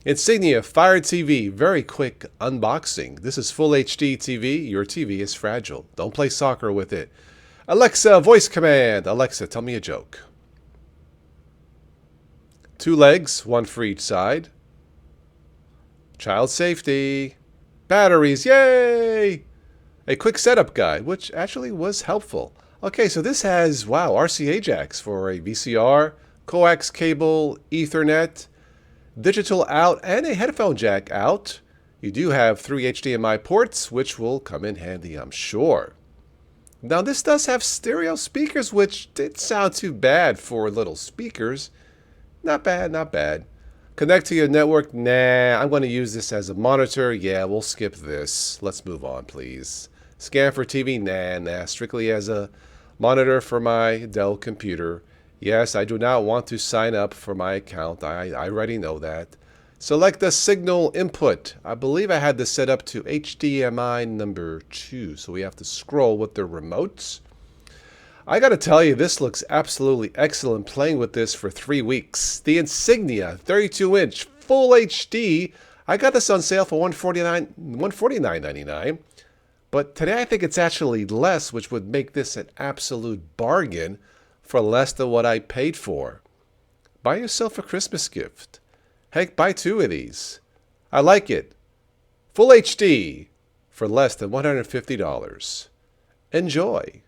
Insignia Fire TV, very quick unboxing. This is full HD TV. Your TV is fragile. Don't play soccer with it. Alexa, voice command. Alexa, tell me a joke. 2 legs, 1 for each side. Child safety. Batteries, yay! A quick setup guide, which actually was helpful. Okay, so this has, wow, RCA jacks for a VCR, coax cable, Ethernet, digital out, and a headphone jack out. You do have 3 HDMI ports, which will come in handy, I'm sure. Now, this does have stereo speakers, which didn't sound too bad for little speakers. Not bad, not bad. Connect to your network? Nah, I'm going to use this as a monitor. Yeah, we'll skip this. Let's move on, please. Scan for TV? Nah, strictly as a monitor for my Dell computer. Yes, I do not want to sign up for my account. I already know that. Select the signal input. I believe I had this set up to HDMI number 2, so we have to scroll with the remotes. I gotta tell you, this looks absolutely excellent playing with this for 3 weeks. The Insignia 32-inch Full HD. I got this on sale for $149.99. But today I think it's actually less, which would make this an absolute bargain for less than what I paid for. Buy yourself a Christmas gift. Heck, buy 2 of these. I like it. Full HD for less than $150. Enjoy.